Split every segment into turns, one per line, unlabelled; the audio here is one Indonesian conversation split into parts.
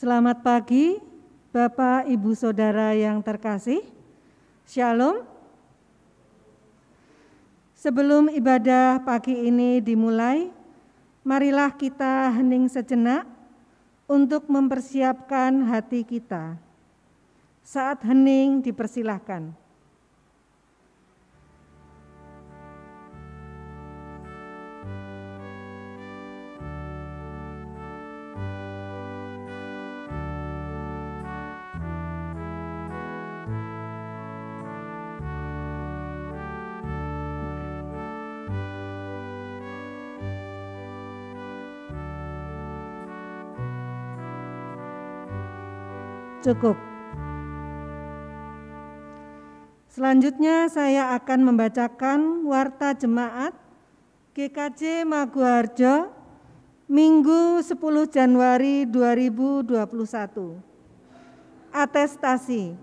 Selamat pagi, Bapak, Ibu, Saudara yang terkasih. Shalom. Sebelum ibadah pagi ini dimulai, marilah kita hening sejenak untuk mempersiapkan hati kita. Saat hening dipersilahkan. Cukup. Selanjutnya saya akan membacakan warta jemaat GKJ Maguharjo Minggu 10 Januari 2021. Atestasi.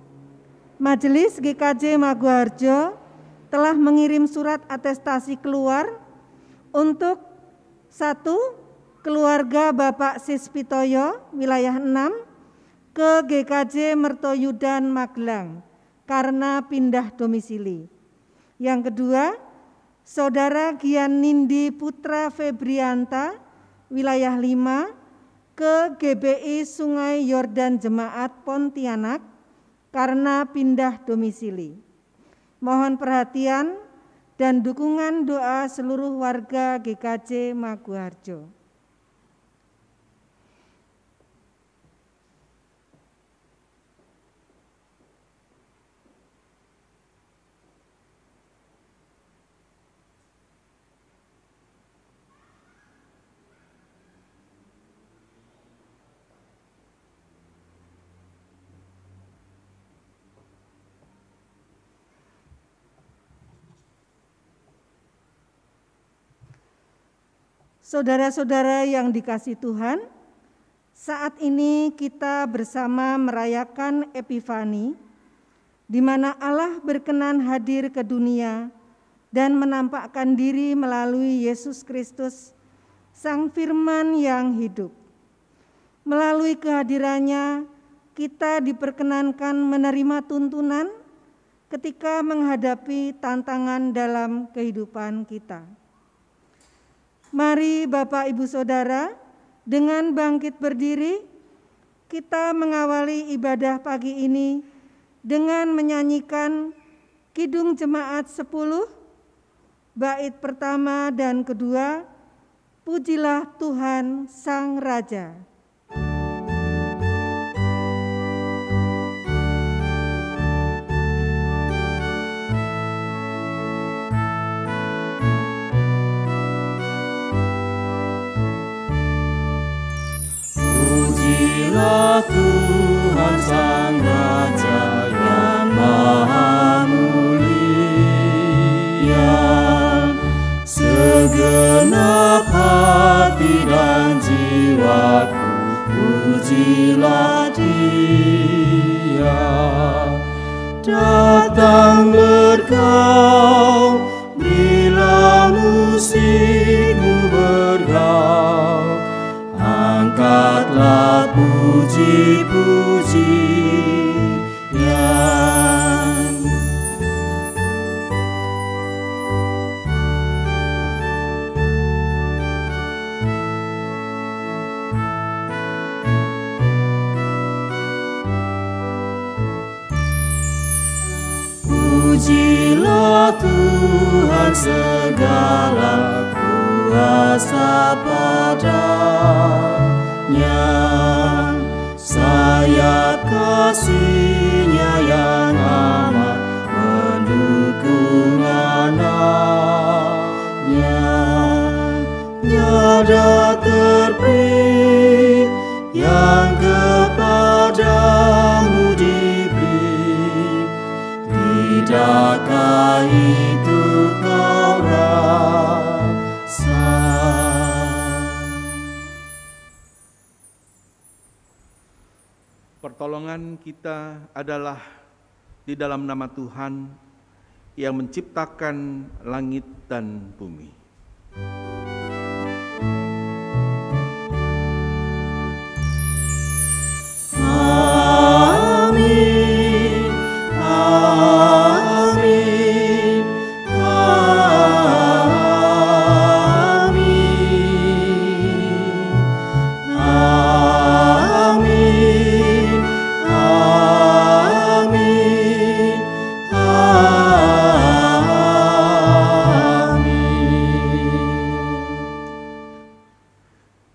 Majelis GKJ Maguharjo telah mengirim surat atestasi keluar untuk 1. Keluarga Bapak Sispitoyo wilayah 6 ke GKJ Mertoyudan Magelang karena pindah domisili. Yang kedua, Saudara Gian Nindi Putra Febrianta wilayah 5 ke GBI Sungai Yordan Jemaat Pontianak karena pindah domisili. Mohon perhatian dan dukungan doa seluruh warga GKJ Maguharjo. Saudara-saudara yang dikasihi Tuhan, saat ini kita bersama merayakan Epifani, di mana Allah berkenan hadir ke dunia dan menampakkan diri melalui Yesus Kristus, Sang Firman yang hidup. Melalui kehadirannya, kita diperkenankan menerima tuntunan ketika menghadapi tantangan dalam kehidupan kita. Mari Bapak Ibu Saudara, dengan bangkit berdiri, kita mengawali ibadah pagi ini dengan menyanyikan Kidung Jemaat 10, bait pertama dan kedua, Pujilah Tuhan Sang Raja.
Pujilah Tuhan Sang Raja yang Maha Mulia, segenap hati dan jiwaku, pujilah Dia. Datang bergaul, berilah musikmu bergaul, angkatlah puji-pujian. Pujilah Tuhan segala kuasa padanya, sayap kasih-Nya yang amat mendukung anak-Nya. Tiada terperi yang kepadamu diberi, tidakkah itu kau rasa?
Pertolongan kita adalah di dalam nama Tuhan yang menciptakan langit dan bumi.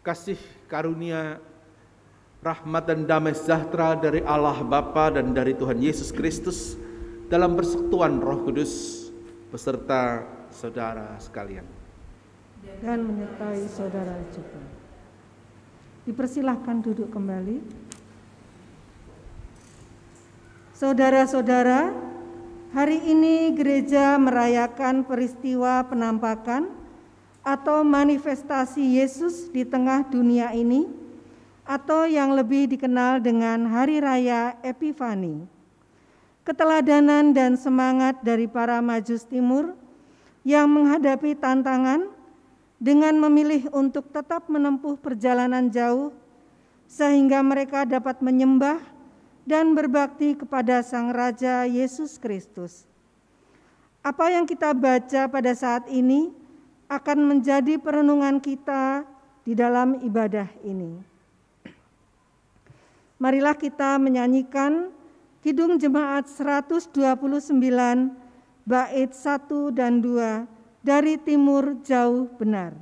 kasih karunia, rahmat dan damai sejahtera dari Allah Bapa dan dari Tuhan Yesus Kristus dalam persekutuan Roh Kudus beserta saudara sekalian.
Dan menyertai saudara juga. Dipersilahkan duduk kembali. Saudara-saudara, hari ini gereja merayakan peristiwa penampakan atau manifestasi Yesus di tengah dunia ini, atau yang lebih dikenal dengan Hari Raya Epifani. Keteladanan dan semangat dari para Majus Timur yang menghadapi tantangan dengan memilih untuk tetap menempuh perjalanan jauh sehingga mereka dapat menyembah dan berbakti kepada Sang Raja Yesus Kristus. Apa yang kita baca pada saat ini akan menjadi perenungan kita di dalam ibadah ini. Marilah kita menyanyikan Kidung Jemaat 129 bait 1 dan 2 dari timur jauh benar.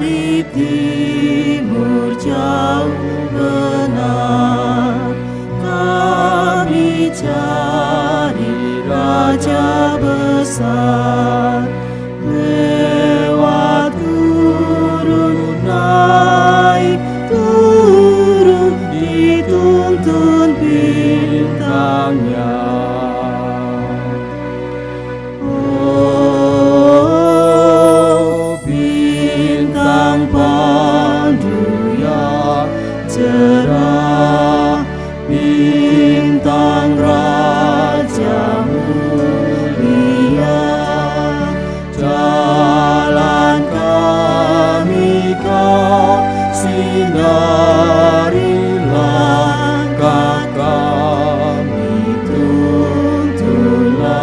Dari timur jauh benar, kami cari Raja besar. Lewat gurun naik turun, dituntun bintangnya. Oh, bintang pandu yang cerah, bintang Raja mulia, jalan kami kau sinari, langkah kami tuntunlah.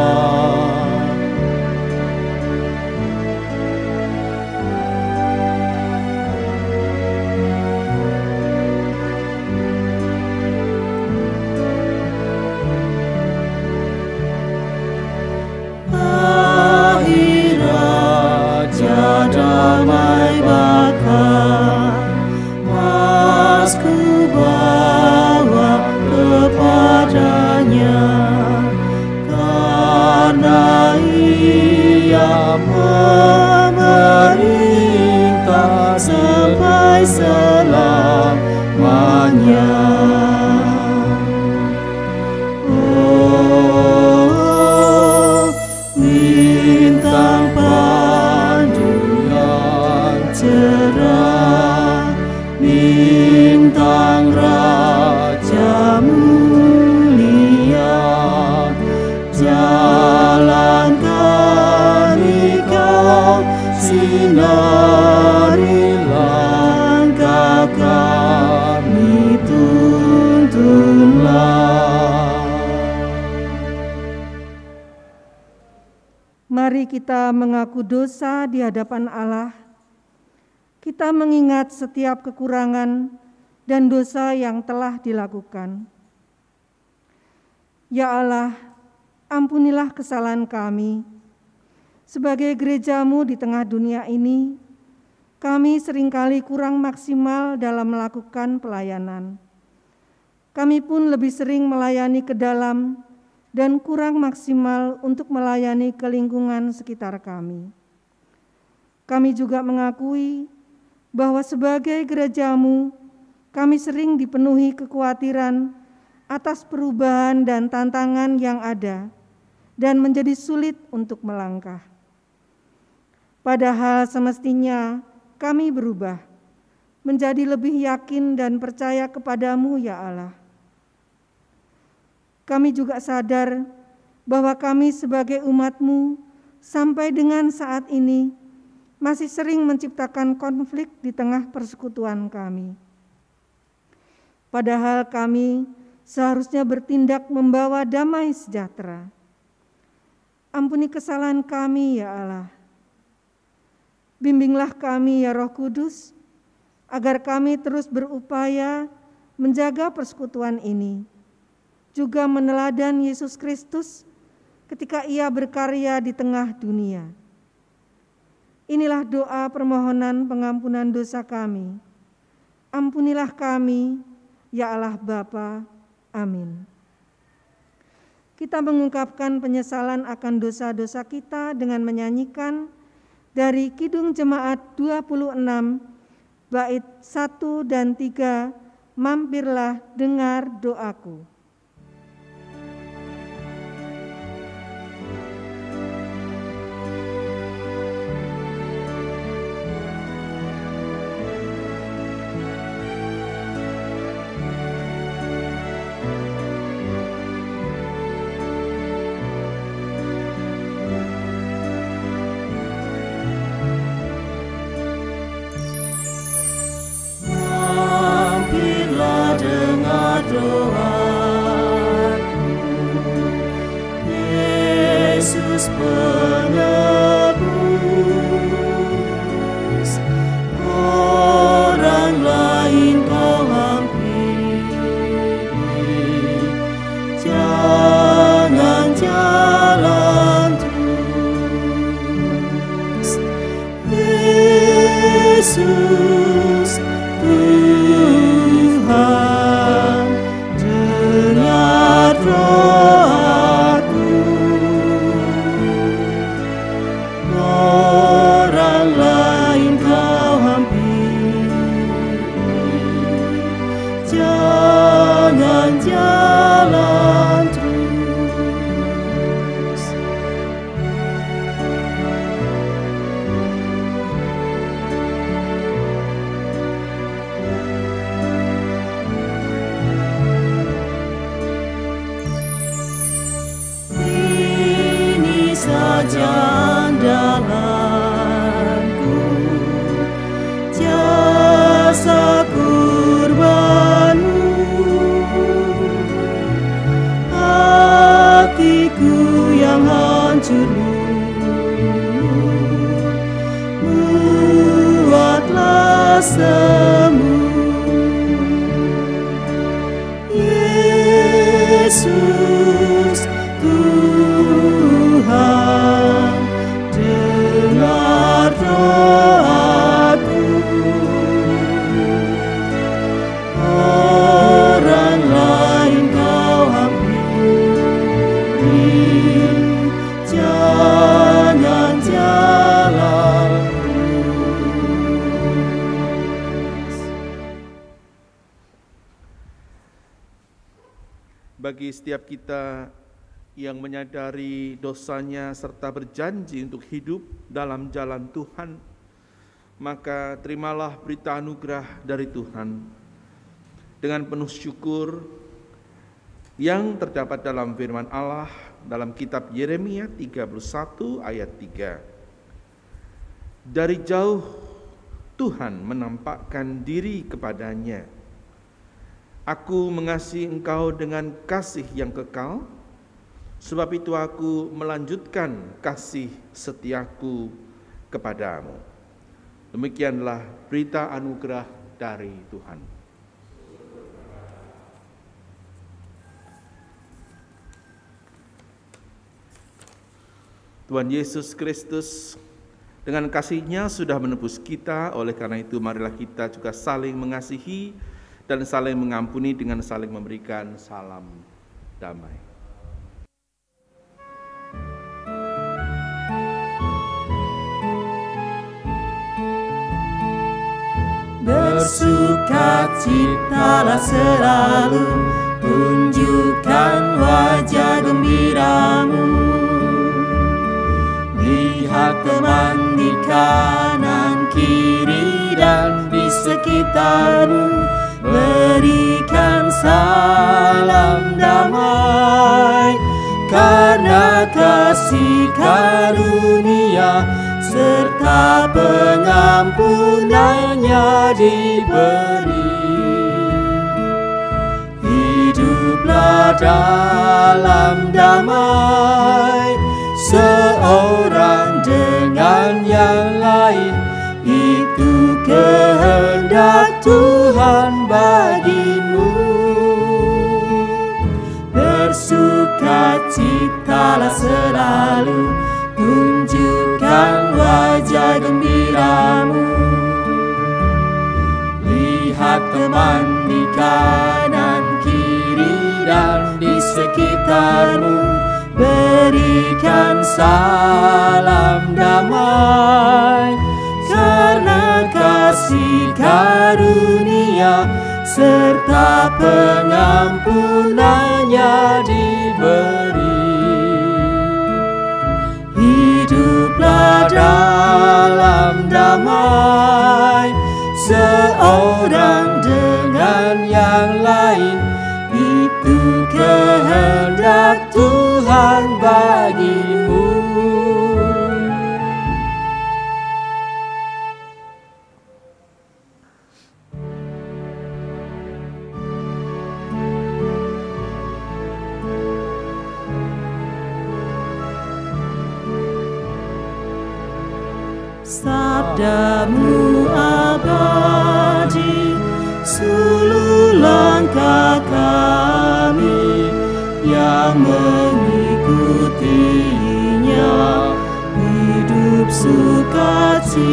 Damai bakar, masku bawa kepadanya, karena Ia memerintah sampai selamanya. Oh, bintang cerah, bintang Raja mulia, jalan kami kau sinari, langkah kami tuntunlah.
Mari kita mengaku dosa di hadapan Allah. Kita mengingat setiap kekurangan dan dosa yang telah dilakukan. Ya Allah, ampunilah kesalahan kami. Sebagai gereja-Mu di tengah dunia ini, kami seringkali kurang maksimal dalam melakukan pelayanan. Kami pun lebih sering melayani ke dalam dan kurang maksimal untuk melayani ke lingkungan sekitar kami. Kami juga mengakui bahwa sebagai gereja-Mu, kami sering dipenuhi kekhawatiran atas perubahan dan tantangan yang ada dan menjadi sulit untuk melangkah. Padahal semestinya kami berubah, menjadi lebih yakin dan percaya kepada-Mu, ya Allah. Kami juga sadar bahwa kami sebagai umat-Mu sampai dengan saat ini masih sering menciptakan konflik di tengah persekutuan kami. Padahal kami seharusnya bertindak membawa damai sejahtera. Ampuni kesalahan kami, ya Allah. Bimbinglah kami, ya Roh Kudus, agar kami terus berupaya menjaga persekutuan ini, juga meneladan Yesus Kristus ketika Ia berkarya di tengah dunia. Inilah doa permohonan pengampunan dosa kami. Ampunilah kami, ya Allah Bapa. Amin. Kita mengungkapkan penyesalan akan dosa-dosa kita dengan menyanyikan dari Kidung Jemaat 26, bait 1 dan 3, Mampirlah dengar doaku.
Bagi setiap kita yang menyadari dosanya serta berjanji untuk hidup dalam jalan Tuhan, maka terimalah berita anugerah dari Tuhan dengan penuh syukur yang terdapat dalam firman Allah dalam kitab Yeremia 31 ayat 3. Dari jauh Tuhan menampakkan diri kepadanya. Aku mengasihi engkau dengan kasih yang kekal, sebab itu aku melanjutkan kasih setiaku kepadamu. Demikianlah berita anugerah dari Tuhan. Tuhan Yesus Kristus dengan kasih-Nya sudah menebus kita, oleh karena itu marilah kita juga saling mengasihi dan saling mengampuni dengan saling memberikan salam damai.
Bersukacitalah selalu, tunjukkan wajah gembiramu. Lihat teman di kanan kiri dan di sekitarmu, berikan salam damai, karena kasih karunia serta pengampunannya diberi. Hiduplah dalam damai, seorang dengan yang lain, itu kehendak Tuhan bagimu. Bersukacitalah selalu, tunjukkan wajah gembiramu. Lihat teman di kanan kiri dan di sekitarmu, berikan salam damai, karena kasih karunia serta pengampunannya diberi. Hiduplah dalam damai, seorang dengan yang lain, itu kehendak Tuhan bagimu. Sabdamu abadi, suluh langkah kami yang mengikutinya, hidup sukacita.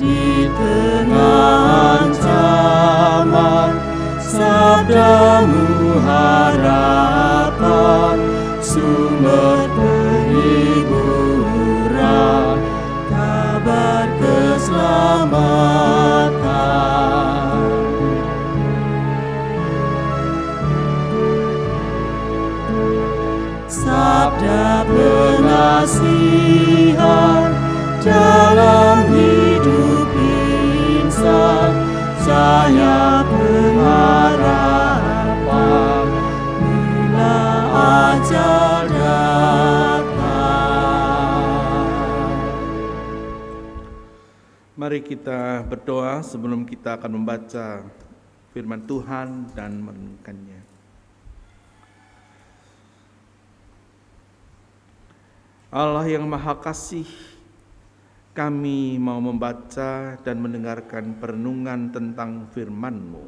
Di tengah ancaman, sabdamu harapan, sumber penghiburan, kabar keselamatan. Sabda pengasihan dalam hidup insan, saya pengharapan bila ajal datang.
Mari kita berdoa sebelum kita akan membaca firman Tuhan dan merenungkannya. Allah yang Maha Kasih, kami mau membaca dan mendengarkan perenungan tentang firman-Mu.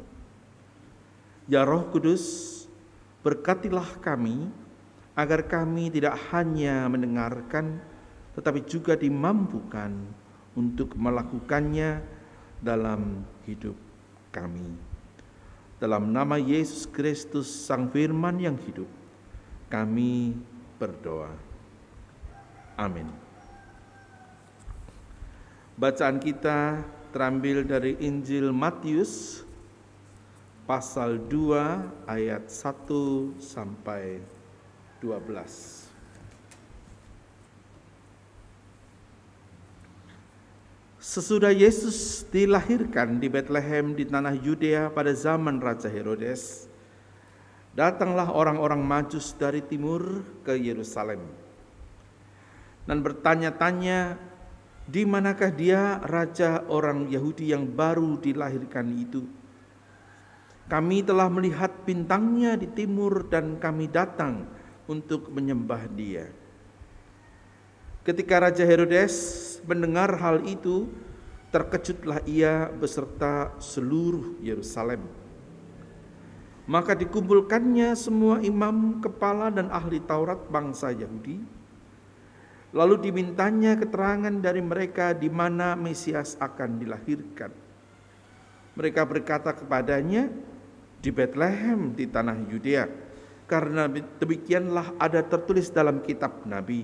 Ya Roh Kudus, berkatilah kami, agar kami tidak hanya mendengarkan, tetapi juga dimampukan untuk melakukannya dalam hidup kami. Dalam nama Yesus Kristus, Sang Firman yang hidup, kami berdoa. Amin. Bacaan kita terambil dari Injil Matius pasal 2 ayat 1 sampai 12. Sesudah Yesus dilahirkan di Betlehem di tanah Yudea pada zaman Raja Herodes, datanglah orang-orang Majus dari timur ke Yerusalem dan bertanya-tanya, di manakah dia raja orang Yahudi yang baru dilahirkan itu? Kami telah melihat bintangnya di timur dan kami datang untuk menyembah dia. Ketika Raja Herodes mendengar hal itu, terkejutlah ia beserta seluruh Yerusalem. Maka dikumpulkannya semua imam, kepala dan ahli Taurat bangsa Yahudi. Lalu dimintanya keterangan dari mereka di mana Mesias akan dilahirkan. Mereka berkata kepadanya, di Betlehem di tanah Yudea, karena demikianlah ada tertulis dalam kitab Nabi.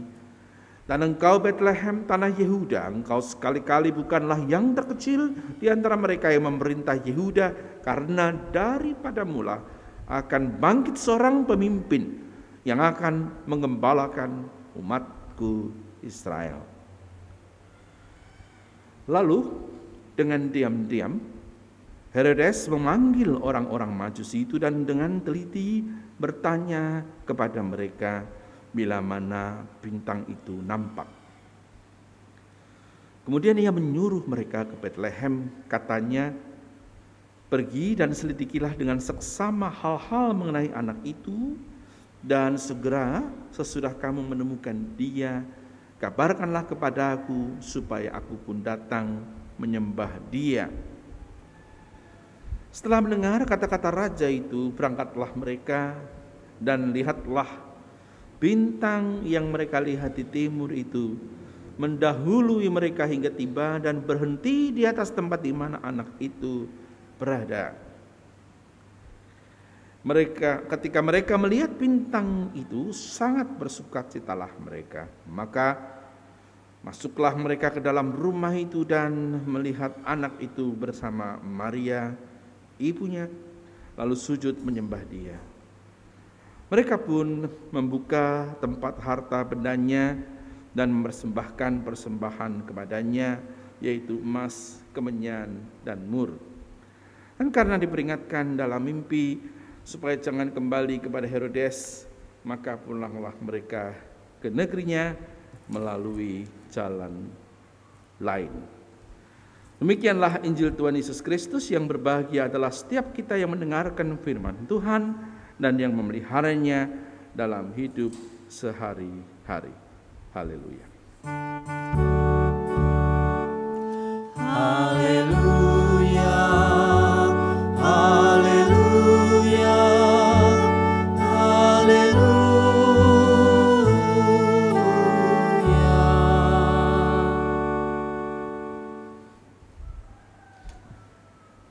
Dan engkau Betlehem tanah Yehuda, engkau sekali-kali bukanlah yang terkecil di antara mereka yang memerintah Yehuda, karena daripada mula akan bangkit seorang pemimpin yang akan menggembalakan umatku Israel. Lalu dengan diam-diam Herodes memanggil orang-orang Majusi itu dan dengan teliti bertanya kepada mereka bila mana bintang itu nampak. Kemudian ia menyuruh mereka ke Betlehem, katanya, pergi dan selidikilah dengan seksama hal-hal mengenai anak itu, dan segera sesudah kamu menemukan dia, kabarkanlah kepadaku supaya aku pun datang menyembah Dia." Setelah mendengar kata-kata raja itu, berangkatlah mereka, dan lihatlah bintang yang mereka lihat di timur itu mendahului mereka hingga tiba dan berhenti di atas tempat di mana anak itu berada. Ketika mereka melihat bintang itu, sangat bersukacitalah mereka. Maka masuklah mereka ke dalam rumah itu dan melihat anak itu bersama Maria, ibunya, lalu sujud menyembah Dia. Mereka pun membuka tempat harta bendanya dan mempersembahkan persembahan kepadanya, yaitu emas, kemenyan, dan mur. Dan karena diperingatkan dalam mimpi supaya jangan kembali kepada Herodes, maka pulanglah mereka ke negerinya melalui jalan lain. Demikianlah Injil Tuhan Yesus Kristus. Yang berbahagia adalah setiap kita yang mendengarkan firman Tuhan dan yang memeliharanya dalam hidup sehari-hari. Haleluya.
Haleluya. Haleluya. Haleluya.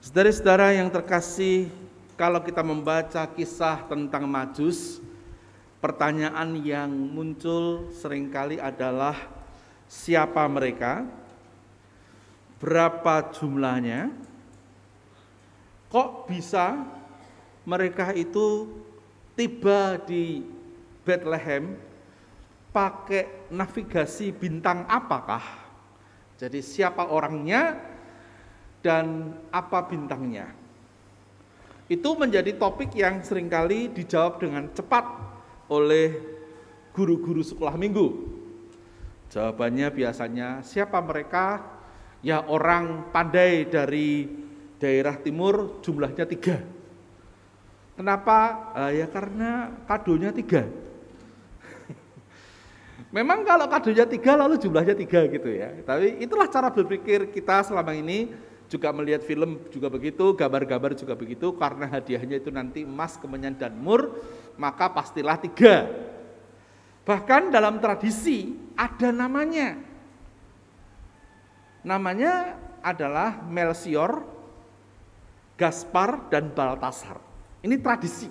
Saudara-saudara yang terkasih, kalau kita membaca kisah tentang Majus, pertanyaan yang muncul seringkali adalah siapa mereka, berapa jumlahnya, kok bisa mereka itu tiba di Bethlehem pakai navigasi bintang apakah? Jadi siapa orangnya dan apa bintangnya? Itu menjadi topik yang seringkali dijawab dengan cepat oleh guru-guru sekolah minggu. Jawabannya biasanya siapa mereka? Ya orang pandai dari daerah timur, jumlahnya 3. Kenapa? Ya karena kadonya 3. Memang kalau kadonya 3 lalu jumlahnya 3 gitu ya. Tapi itulah cara berpikir kita selama ini, juga melihat film juga begitu, gambar-gambar juga begitu, karena hadiahnya itu nanti emas, kemenyan, dan mur, maka pastilah 3. Bahkan dalam tradisi ada namanya. Namanya adalah Melchior, Gaspar, dan Baltasar. Ini tradisi.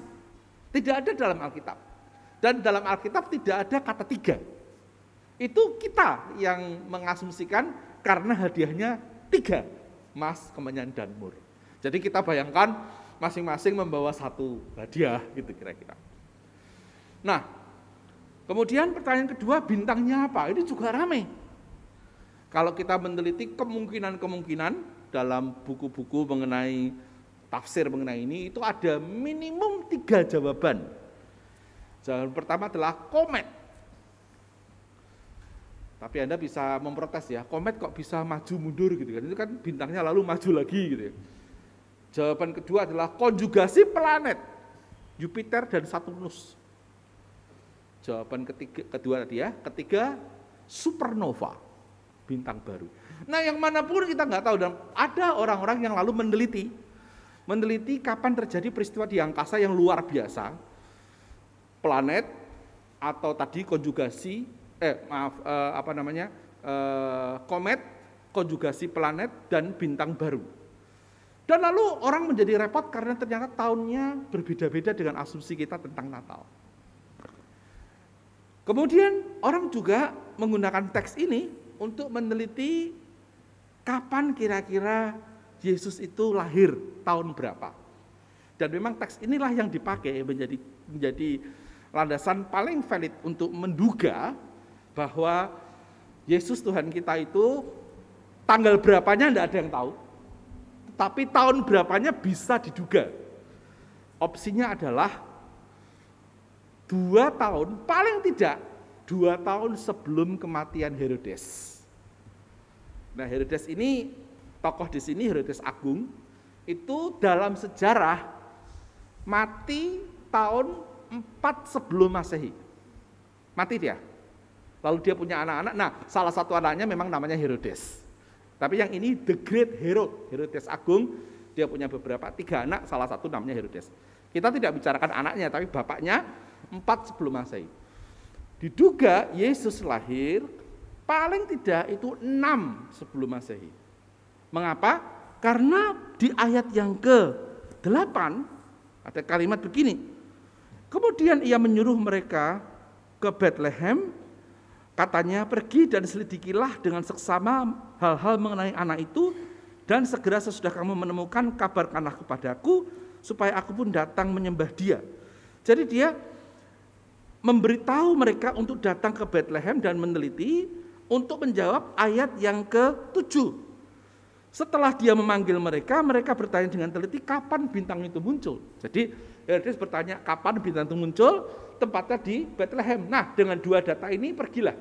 Tidak ada dalam Alkitab. Dan dalam Alkitab tidak ada kata 3. Itu kita yang mengasumsikan karena hadiahnya 3. Emas, kemenyan, dan mur. Jadi kita bayangkan masing-masing membawa 1 hadiah gitu kira-kira. Nah, kemudian pertanyaan kedua, bintangnya apa? Ini juga ramai. Kalau kita meneliti kemungkinan-kemungkinan dalam buku-buku mengenai tafsir mengenai ini, itu ada minimum 3 jawaban. Jawaban pertama adalah komet. Tapi Anda bisa memprotes ya, komet kok bisa maju mundur gitu kan? Itu kan bintangnya lalu maju lagi gitu ya. Jawaban kedua adalah konjugasi planet Jupiter dan Saturnus. Jawaban kedua tadi ya. Ketiga, supernova, bintang baru. Nah yang manapun kita nggak tahu, dan ada orang-orang yang lalu meneliti kapan terjadi peristiwa di angkasa yang luar biasa, planet atau tadi konjugasi komet, konjugasi planet dan bintang baru. Dan lalu orang menjadi repot karena ternyata tahunnya berbeda-beda dengan asumsi kita tentang Natal. Kemudian orang juga menggunakan teks ini untuk meneliti kapan kira-kira Yesus itu lahir, tahun berapa. Dan memang teks inilah yang dipakai menjadi landasan paling valid untuk menduga bahwa Yesus Tuhan kita itu tanggal berapanya tidak ada yang tahu, tapi tahun berapanya bisa diduga. Opsinya adalah 2 tahun, paling tidak 2 tahun sebelum kematian Herodes. Nah Herodes ini, tokoh di sini Herodes Agung, itu dalam sejarah mati tahun 4 sebelum Masehi. Mati dia. Lalu dia punya anak-anak. Nah, salah satu anaknya memang namanya Herodes. Tapi yang ini The Great Herod, Herodes Agung. Dia punya beberapa, 3 anak, salah satu namanya Herodes. Kita tidak bicarakan anaknya, tapi bapaknya 4 sebelum Masehi. Diduga Yesus lahir paling tidak itu 6 sebelum Masehi. Mengapa? Karena di ayat yang ke-8 ada kalimat begini. Kemudian ia menyuruh mereka ke Bethlehem, katanya, pergi dan selidikilah dengan seksama hal-hal mengenai anak itu, dan segera sesudah kamu menemukan, kabarkanlah kepadaku, supaya aku pun datang menyembah dia. Jadi dia memberitahu mereka untuk datang ke Bethlehem dan meneliti untuk menjawab ayat yang ke-7. Setelah dia memanggil mereka, mereka bertanya dengan teliti kapan bintang itu muncul. Jadi Herodes bertanya kapan bintang itu muncul, tempatnya di Bethlehem. Nah, dengan 2 data ini pergilah.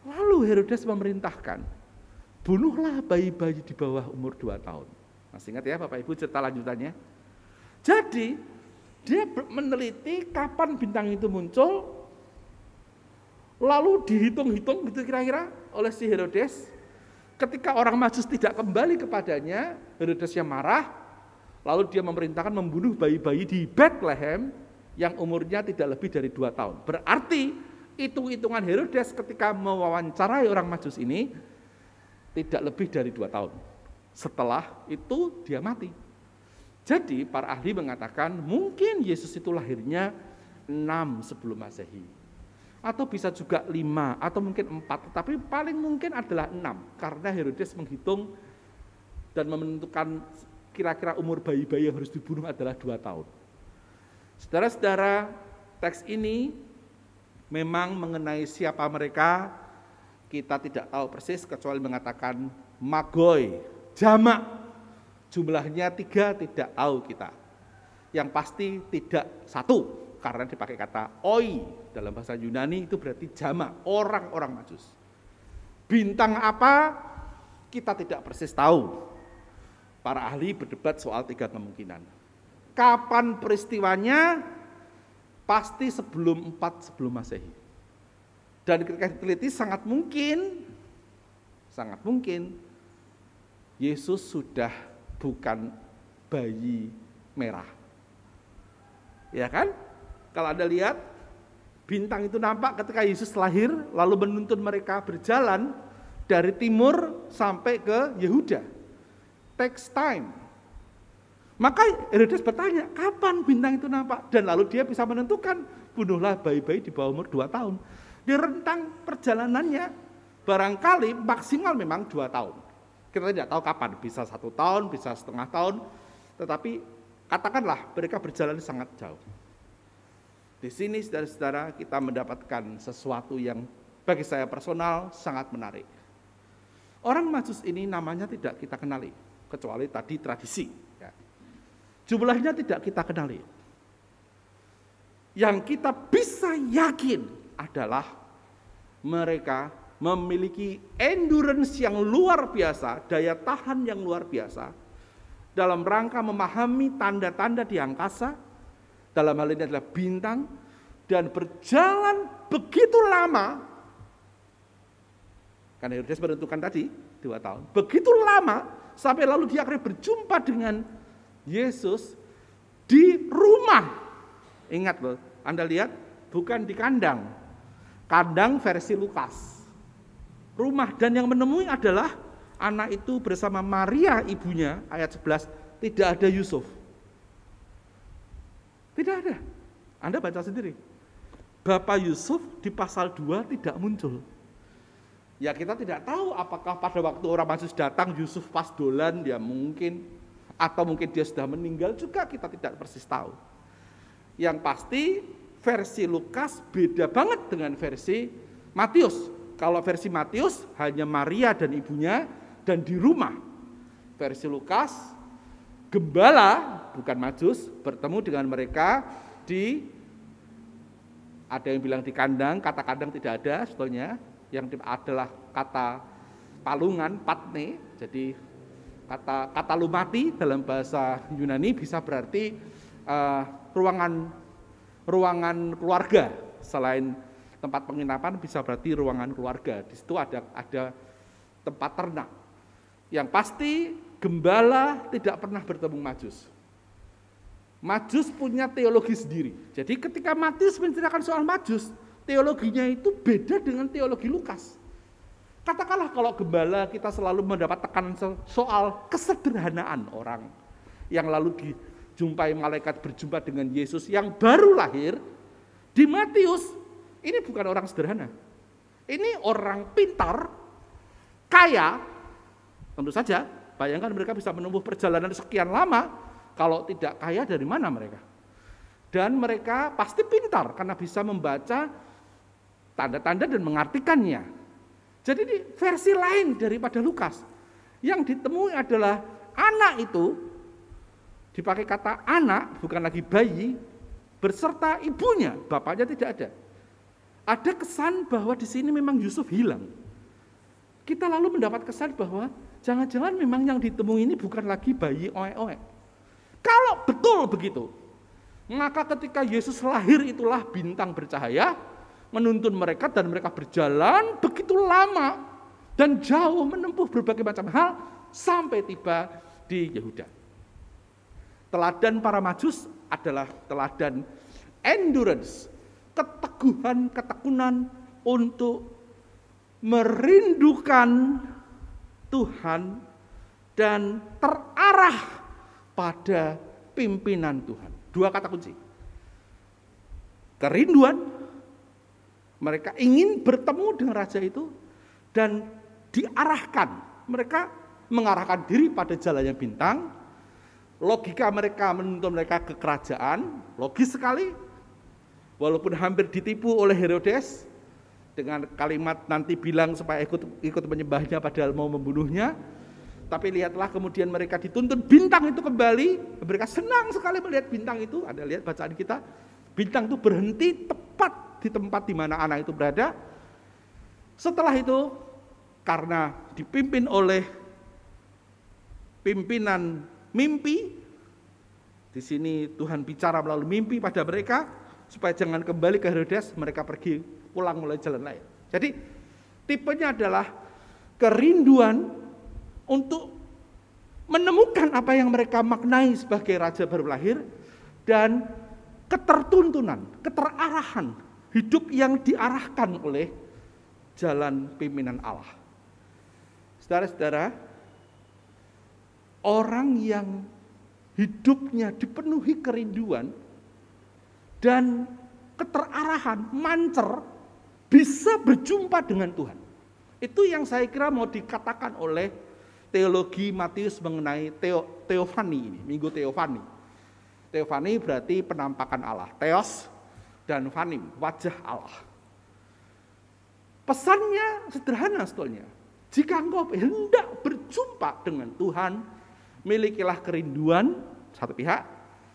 Lalu Herodes memerintahkan, bunuhlah bayi-bayi di bawah umur 2 tahun. Masih ingat ya Bapak Ibu cerita lanjutannya? Jadi dia meneliti kapan bintang itu muncul, lalu dihitung-hitung gitu kira-kira oleh si Herodes. Ketika orang Majus tidak kembali kepadanya, Herodes yang marah, lalu dia memerintahkan membunuh bayi-bayi di Bethlehem yang umurnya tidak lebih dari 2 tahun. Berarti hitung-hitungan Herodes ketika mewawancarai orang Majus ini tidak lebih dari 2 tahun. Setelah itu dia mati. Jadi para ahli mengatakan mungkin Yesus itu lahirnya 6 sebelum Masehi. Atau bisa juga 5 atau mungkin 4, tapi paling mungkin adalah 6 karena Herodes menghitung dan menentukan kira-kira umur bayi-bayi yang harus dibunuh adalah 2 tahun. Saudara-saudara, teks ini memang mengenai siapa mereka kita tidak tahu persis kecuali mengatakan magoi, jamak. Jumlahnya 3 tidak tahu kita. Yang pasti tidak 1 karena dipakai kata oi dalam bahasa Yunani itu berarti jamak, orang-orang Majus. Bintang apa kita tidak persis tahu. Para ahli berdebat soal 3 kemungkinan. Kapan peristiwanya? Pasti sebelum 4 sebelum Masehi. Dan ketika diteliti sangat mungkin Yesus sudah bukan bayi merah. Ya kan? Kalau Anda lihat bintang itu nampak ketika Yesus lahir lalu menuntun mereka berjalan dari timur sampai ke Yehuda. Takes time. Maka Herodes bertanya, kapan bintang itu nampak? Dan lalu dia bisa menentukan, bunuhlah bayi-bayi di bawah umur 2 tahun. Di rentang perjalanannya, barangkali maksimal memang 2 tahun. Kita tidak tahu kapan, bisa 1 tahun, bisa setengah tahun. Tetapi katakanlah mereka berjalan sangat jauh. Di sini saudara-saudara kita mendapatkan sesuatu yang bagi saya personal sangat menarik. Orang Majus ini namanya tidak kita kenali, kecuali tadi tradisi. Ya. Jumlahnya tidak kita kenali. Yang kita bisa yakin adalah mereka memiliki endurance yang luar biasa, daya tahan yang luar biasa, dalam rangka memahami tanda-tanda di angkasa, dalam hal ini adalah bintang, dan berjalan begitu lama, karena Herodes menentukan tadi 2 tahun, begitu lama, sampai lalu dia akhirnya berjumpa dengan Yesus di rumah. Ingat loh, Anda lihat, bukan di kandang, kandang versi Lukas. Rumah, dan yang menemui adalah anak itu bersama Maria ibunya, ayat 11, tidak ada Yusuf. Tidak ada. Anda baca sendiri. Bapak Yusuf di pasal 2 tidak muncul. Ya kita tidak tahu apakah pada waktu orang Majus datang Yusuf pas dolan, ya mungkin. Atau mungkin dia sudah meninggal juga, kita tidak persis tahu. Yang pasti versi Lukas beda banget dengan versi Matius. Kalau versi Matius hanya Maria dan ibunya dan di rumah. Versi Lukas, gembala, bukan Majus, bertemu dengan mereka di, ada yang bilang di kandang, kata kandang tidak ada sebetulnya, yang adalah kata palungan, patne, jadi kata lumati dalam bahasa Yunani bisa berarti ruangan keluarga, Selain tempat penginapan bisa berarti ruangan keluarga. Di situ ada tempat ternak. Yang pasti gembala tidak pernah bertemu Majus. Majus punya teologi sendiri. Jadi ketika Matius menceritakan soal Majus, teologinya itu beda dengan teologi Lukas. Katakanlah kalau gembala kita selalu mendapat tekanan soal kesederhanaan orang yang lalu dijumpai malaikat berjumpa dengan Yesus yang baru lahir. Di Matius, ini bukan orang sederhana. Ini orang pintar, kaya, tentu saja. Bayangkan mereka bisa menempuh perjalanan sekian lama. Kalau tidak kaya dari mana mereka? Dan mereka pasti pintar karena bisa membaca tanda-tanda dan mengartikannya. Jadi ini versi lain daripada Lukas. Yang ditemui adalah anak itu, dipakai kata anak, bukan lagi bayi, berserta ibunya, bapaknya tidak ada. Ada kesan bahwa di sini memang Yusuf hilang. Kita lalu mendapat kesan bahwa jangan-jangan memang yang ditemui ini bukan lagi bayi oek-oek. Kalau betul begitu, maka ketika Yesus lahir itulah bintang bercahaya, menuntun mereka dan mereka berjalan begitu lama dan jauh menempuh berbagai macam hal sampai tiba di Yehuda. Teladan para Majus adalah teladan endurance, keteguhan, ketekunan untuk merindukan Tuhan dan terarah pada pimpinan Tuhan. Dua kata kunci. Kerinduan, mereka ingin bertemu dengan raja itu dan diarahkan. Mereka mengarahkan diri pada jalannya bintang. Logika mereka menuntun mereka ke kerajaan, logis sekali. Walaupun hampir ditipu oleh Herodes dengan kalimat nanti bilang supaya ikut menyembahnya padahal mau membunuhnya. Tapi lihatlah kemudian mereka dituntun bintang itu kembali. Mereka senang sekali melihat bintang itu. Ada lihat bacaan kita. Bintang itu berhenti tepat di tempat di mana anak itu berada. Setelah itu karena dipimpin oleh pimpinan mimpi. Di sini Tuhan bicara melalui mimpi pada mereka supaya jangan kembali ke Herodes, mereka pergi pulang mulai jalan lain. Jadi tipenya adalah kerinduan untuk menemukan apa yang mereka maknai sebagai raja baru lahir dan ketertuntunan, keterarahan hidup yang diarahkan oleh jalan pimpinan Allah. Saudara-saudara, orang yang hidupnya dipenuhi kerinduan dan keterarahan, mancer, bisa berjumpa dengan Tuhan. Itu yang saya kira mau dikatakan oleh teologi Matius mengenai teofani ini, minggu teofani. Teofani berarti penampakan Allah, theos dan fanim, wajah Allah. Pesannya sederhana sebetulnya. Jika engkau hendak berjumpa dengan Tuhan, milikilah kerinduan satu pihak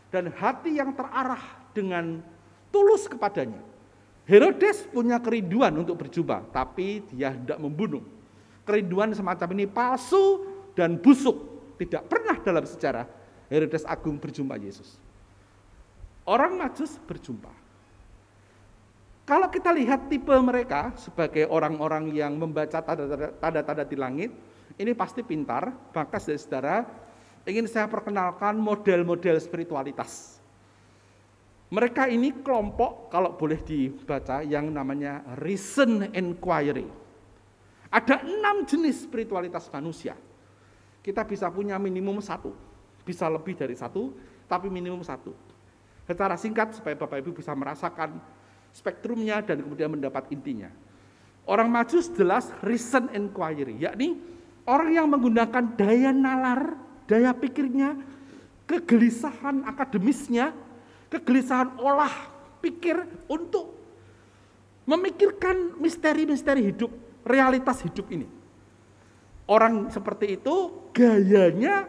dan hati yang terarah dengan tulus kepadanya. Herodes punya kerinduan untuk berjumpa, tapi dia hendak membunuh. Kerinduan semacam ini palsu dan busuk. Tidak pernah dalam sejarah Herodes Agung berjumpa Yesus. Orang Majus berjumpa. Kalau kita lihat tipe mereka sebagai orang-orang yang membaca tanda-tanda di langit, ini pasti pintar. Maka saudara, ingin saya perkenalkan model-model spiritualitas. Mereka ini kelompok, kalau boleh dibaca, yang namanya reason inquiry. Ada 6 jenis spiritualitas manusia. Kita bisa punya minimum 1, bisa lebih dari 1, tapi minimum 1. Secara singkat supaya Bapak Ibu bisa merasakan spektrumnya dan kemudian mendapat intinya. Orang Majus jelas reason inquiry, yakni orang yang menggunakan daya nalar, daya pikirnya, kegelisahan akademisnya, kegelisahan olah pikir untuk memikirkan misteri-misteri hidup, realitas hidup ini. Orang seperti itu gayanya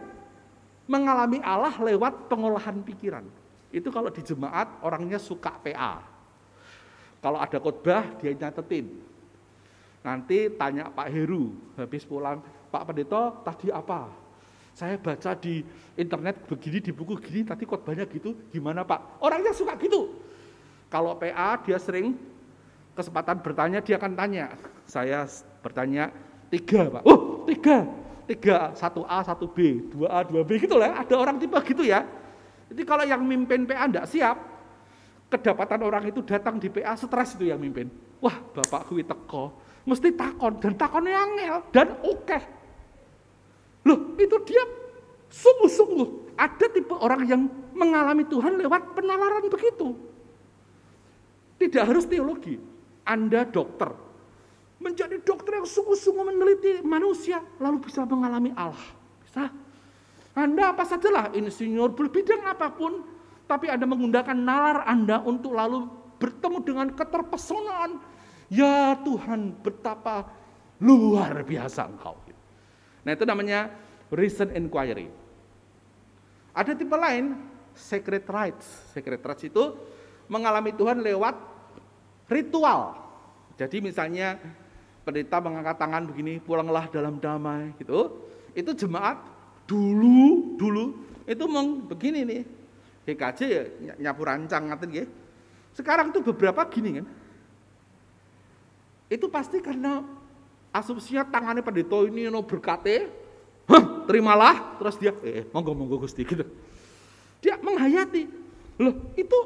mengalami Allah lewat pengolahan pikiran. Itu kalau di jemaat orangnya suka PA. Kalau ada khotbah dia nyatetin. Nanti tanya Pak Heru, habis pulang, Pak Pendeta tadi apa? Saya baca di internet begini, di buku gini, tadi khotbahnya gitu, gimana Pak? Orangnya suka gitu. Kalau PA dia sering kesempatan bertanya, dia akan tanya. Saya bertanya 3 Pak. 3, 1A, 1B, 2A, 2B gitu lah. Ada orang tipe gitu ya. Jadi kalau yang mimpin PA enggak siap, kedapatan orang itu datang di PA, stres itu yang mimpin. Wah, bapak kuwi teko, mesti takon, dan takonnya angel, dan oke. Loh, itu dia sungguh-sungguh. Ada tipe orang yang mengalami Tuhan lewat penalaran begitu. Tidak harus teologi. Anda dokter, menjadi dokter yang sungguh-sungguh meneliti manusia, lalu bisa mengalami Allah. Bisa. Anda apa sajalah, insinyur berbidang apapun, tapi Anda menggunakan nalar Anda untuk lalu bertemu dengan keterpesonaan. Ya Tuhan, betapa luar biasa Engkau. Nah, itu namanya reason inquiry. Ada tipe lain, sacred rites. Sacred rites itu mengalami Tuhan lewat ritual. Jadi misalnya pendeta mengangkat tangan begini, pulanglah dalam damai gitu. Itu jemaat dulu itu begini nih. GKJ ya nyapu rancang ngaten nggih. Sekarang tuh beberapa gini kan. Itu pasti karena asumsinya tangannya pendeta ini berkate, terimalah, terus dia monggo Gusti gitu. Dia menghayati. Loh, itu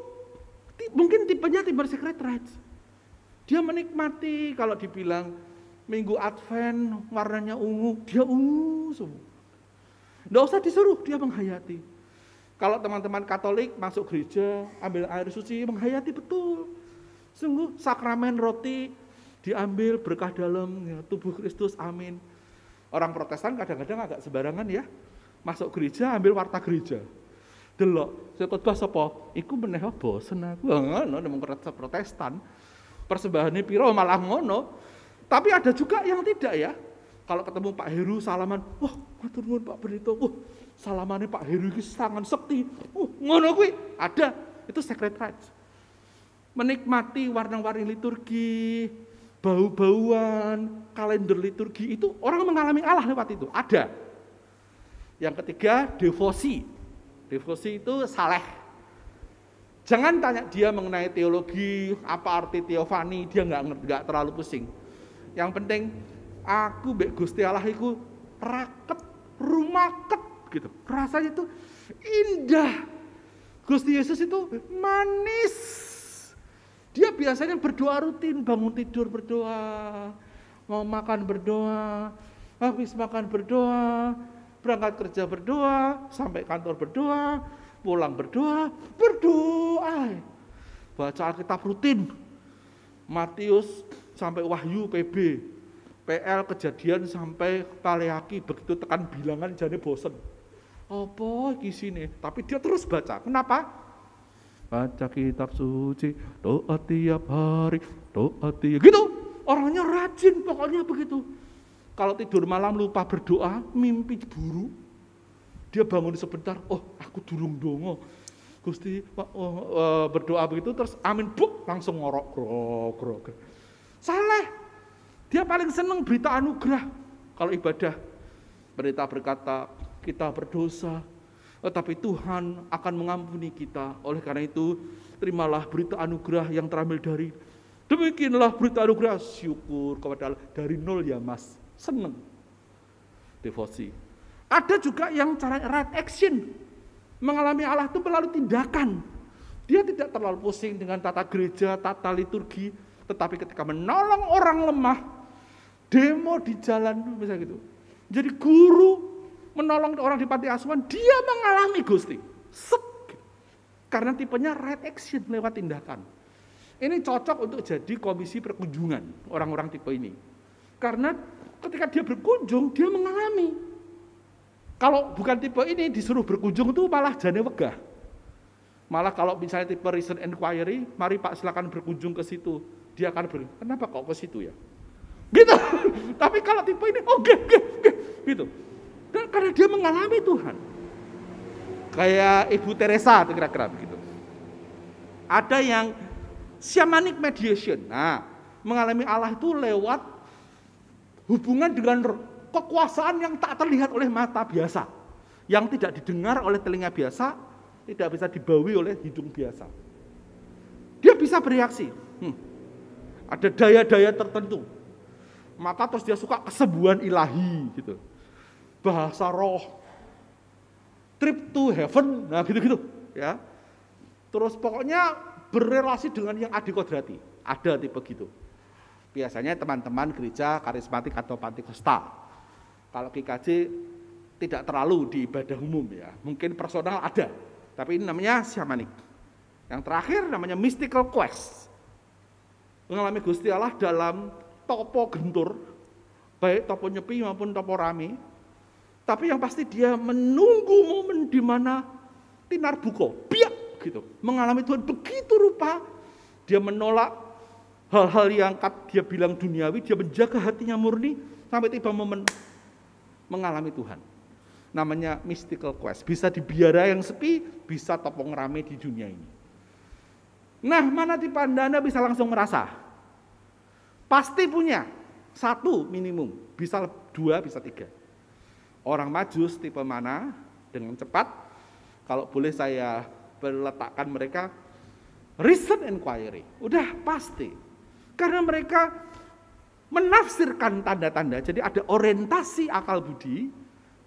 mungkin tipenya tipe secret rites. Dia menikmati kalau dibilang Minggu Advent warnanya ungu, dia ungu semua. Nggak usah disuruh, dia menghayati. Kalau teman-teman Katolik masuk gereja, ambil air suci, menghayati betul. Sungguh sakramen roti diambil berkah dalam ya, tubuh Kristus, amin. Orang Protestan kadang-kadang agak sembarangan ya. Masuk gereja, ambil warta gereja. Delok, saya khotbah sapa? Iku meneh bosen aku. Ngono nang Protestan. Persembahane piro malah ngono. Tapi ada juga yang tidak ya. Kalau ketemu Pak Heru salaman, wah, matur nuwun Pak Pendeta. Wah, salamane Pak Heru iki sangat sekti. Ngono kuwi ada. Itu sacred rites. Menikmati warna-warni liturgi, bau-bauan, kalender liturgi, itu orang mengalami Allah lewat itu. Ada. Yang ketiga, devosi. Devosi itu saleh. Jangan tanya dia mengenai teologi, apa arti teofani, dia nggak terlalu pusing. Yang penting, aku mbek Gusti Allah iku raket, rumaket gitu. Rasanya itu indah. Gusti Yesus itu manis. Dia biasanya berdoa rutin, bangun tidur berdoa, mau makan berdoa, habis makan berdoa, berangkat kerja berdoa, sampai kantor berdoa, pulang berdoa, baca Alkitab rutin, Matius sampai Wahyu PB, PL Kejadian sampai Paleaki, begitu tekan bilangan jane bosen. Apa iki sini? Tapi dia terus baca. Kenapa? Baca kitab suci, doa tiap hari, doa tiap gitu. Orangnya rajin, pokoknya begitu. Kalau tidur malam lupa berdoa, mimpi buruk. Dia bangun sebentar, oh aku durung dongo. Gusti berdoa begitu terus amin buk langsung ngorok grog. Saleh. Dia paling senang berita anugerah. Kalau ibadah, pendeta berkata, kita berdosa, tetapi Tuhan akan mengampuni kita. Oleh karena itu, terimalah berita anugerah yang terambil dari, demikianlah berita anugerah, syukur kepada Allah. Dari nol ya mas, senang. Devosi. Ada juga yang cara right action, mengalami Allah itu melalui tindakan. Dia tidak terlalu pusing dengan tata gereja, tata liturgi, tetapi ketika menolong orang lemah, demo di jalan, misalnya gitu. Jadi guru menolong orang di panti asuhan, dia mengalami Gusti. Karena tipenya right action lewat tindakan. Ini cocok untuk jadi komisi perkunjungan orang-orang tipe ini. Karena ketika dia berkunjung, dia mengalami. Kalau bukan tipe ini, disuruh berkunjung itu malah jane wegah. Malah kalau misalnya tipe recent inquiry, mari Pak silakan berkunjung ke situ. Dia akan kenapa kok ke situ ya? Gitu. Tapi kalau tipe ini, oke, gitu. Dan karena dia mengalami Tuhan. Kayak Ibu Teresa, kira-kira begitu. Ada yang shamanic mediation. Nah, mengalami Allah itu lewat hubungan dengan kekuasaan yang tak terlihat oleh mata biasa. Yang tidak didengar oleh telinga biasa, tidak bisa dibawi oleh hidung biasa. Dia dia bisa bereaksi. Ada daya-daya tertentu. Maka terus dia suka kesembuhan ilahi gitu. Bahasa roh. Trip to heaven, nah gitu-gitu ya. Terus pokoknya berrelasi dengan yang adikodrati. Ada tipe gitu. Biasanya teman-teman gereja karismatik atau Pantekosta. Kalau GKJ tidak terlalu di ibadah umum ya. Mungkin personal ada. Tapi ini namanya syamanik. Yang terakhir namanya mystical quest. Mengalami Gusti Allah dalam topo gentur, baik topo nyepi maupun topo rame. Tapi yang pasti dia menunggu momen di mana tinar buko, biak gitu. Mengalami Tuhan begitu rupa, dia menolak hal-hal yang dia bilang duniawi, dia menjaga hatinya murni sampai tiba momen mengalami Tuhan. Namanya mystical quest. Bisa di biara yang sepi, bisa topong rame di dunia ini. Nah, mana tipe Anda bisa langsung merasa? Pasti punya satu minimum, bisa dua, bisa tiga. Orang Majus tipe mana? Dengan cepat, kalau boleh saya letakkan mereka reason inquiry. Udah pasti. Karena mereka menafsirkan tanda-tanda, jadi ada orientasi akal budi,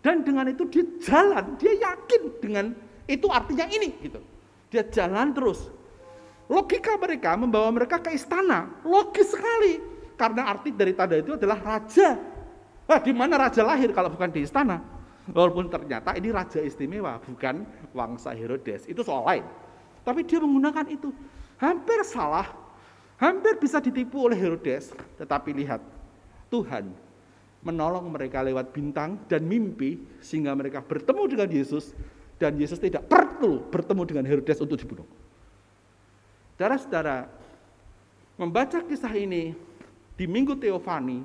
dan dengan itu dia jalan, dia yakin dengan itu artinya ini gitu. Dia jalan terus. Logika mereka membawa mereka ke istana, logis sekali. Karena arti dari tanda itu adalah raja. Di mana raja lahir kalau bukan di istana? Walaupun ternyata ini raja istimewa, bukan Wangsa Herodes. Itu soal lain. Tapi dia menggunakan itu. Hampir salah, hampir bisa ditipu oleh Herodes. Tetapi lihat, Tuhan menolong mereka lewat bintang dan mimpi, sehingga mereka bertemu dengan Yesus, dan Yesus tidak perlu bertemu dengan Herodes untuk dibunuh. Saudara-saudara, membaca kisah ini di Minggu Teofani,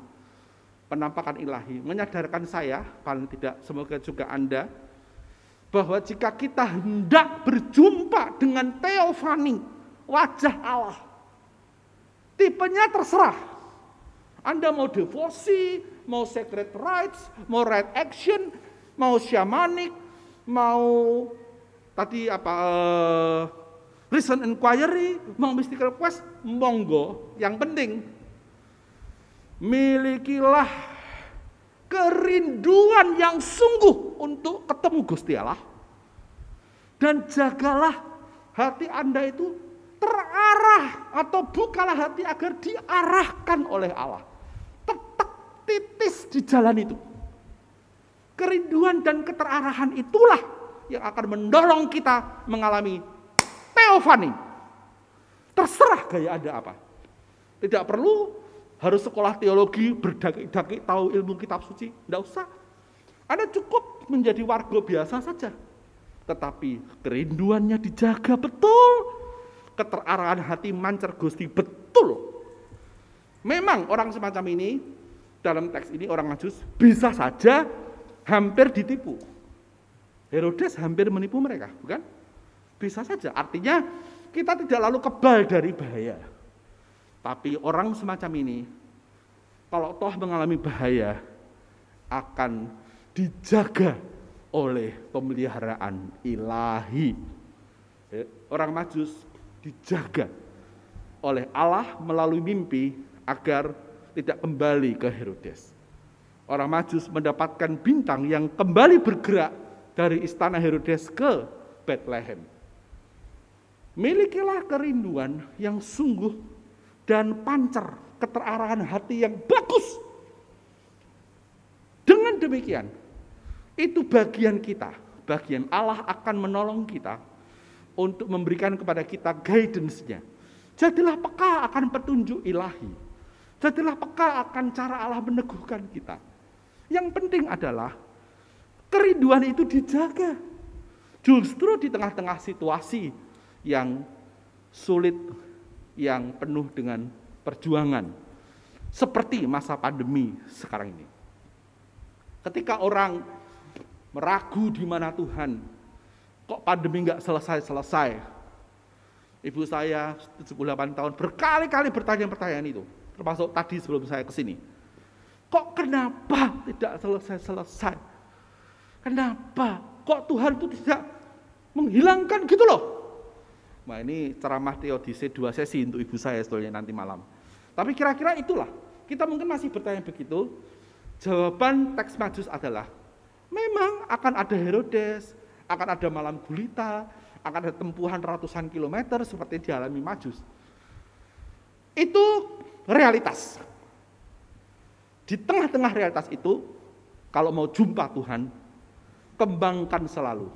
penampakan ilahi, menyadarkan saya, paling tidak semoga juga Anda, bahwa jika kita hendak berjumpa dengan Teofani, wajah Allah, tipenya terserah. Anda mau devosi, mau sacred rites, mau right action, mau shamanic, mau tadi reason inquiry, mau mystical quest, monggo. Yang penting milikilah kerinduan yang sungguh untuk ketemu Gusti Allah, dan jagalah hati Anda itu terarah, atau bukalah hati agar diarahkan oleh Allah. Tetap titis di jalan itu. Kerinduan dan keterarahan itulah yang akan mendorong kita mengalami teofani. Terserah gaya Anda apa. Tidak perlu harus sekolah teologi, berdaki-daki, tahu ilmu kitab suci. Tidak usah. Anda cukup menjadi warga biasa saja. Tetapi kerinduannya dijaga betul. Keterarahan hati mancar Gusti betul. Memang orang semacam ini, dalam teks ini orang Majus, bisa saja hampir ditipu. Herodes hampir menipu mereka, bukan? Bisa saja. Artinya kita tidak lalu kebal dari bahaya. Tapi orang semacam ini, kalau toh mengalami bahaya, akan dijaga oleh pemeliharaan ilahi. Orang Majus dijaga oleh Allah melalui mimpi agar tidak kembali ke Herodes. Orang Majus mendapatkan bintang yang kembali bergerak dari istana Herodes ke Bethlehem. Milikilah kerinduan yang sungguh dan pancar, keterarahan hati yang bagus. Dengan demikian, itu bagian kita, bagian Allah akan menolong kita untuk memberikan kepada kita guidance-nya. Jadilah peka akan petunjuk ilahi. Jadilah peka akan cara Allah meneguhkan kita. Yang penting adalah kerinduan itu dijaga. Justru di tengah-tengah situasi yang sulit, yang penuh dengan perjuangan, seperti masa pandemi sekarang ini. Ketika orang meragu di mana Tuhan, kok pandemi nggak selesai-selesai. Ibu saya 78 tahun berkali-kali bertanya pertanyaan itu, termasuk tadi sebelum saya kesini. Kok kenapa tidak selesai-selesai? Kenapa? Kok Tuhan itu tidak menghilangkan gitu loh? Nah, ini ceramah teodise 2 sesi untuk ibu saya sebetulnya nanti malam. Tapi kira-kira itulah. Kita mungkin masih bertanya begitu. Jawaban teks Majus adalah memang akan ada Herodes, akan ada malam gulita, akan ada tempuhan ratusan kilometer seperti dialami Majus. Itu realitas. Di tengah-tengah realitas itu, kalau mau jumpa Tuhan, kembangkan selalu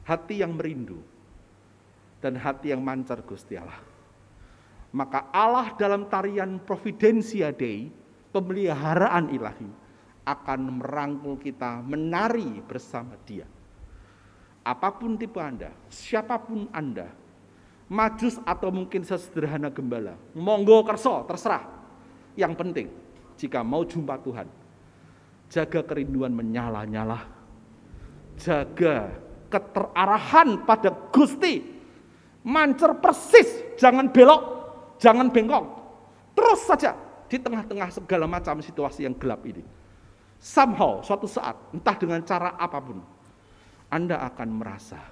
hati yang merindu dan hati yang mancar Gusti Allah. Maka Allah dalam tarian Providentia Dei, pemeliharaan ilahi, akan merangkul kita menari bersama Dia. Apapun tipe Anda, siapapun Anda, Majus atau mungkin sesederhana gembala, monggo kerso, terserah. Yang penting, jika mau jumpa Tuhan, jaga kerinduan menyala-nyala, jaga keterarahan pada Gusti, mancer persis, jangan belok, jangan bengkok, terus saja di tengah-tengah segala macam situasi yang gelap ini. Somehow, suatu saat, entah dengan cara apapun, Anda akan merasa,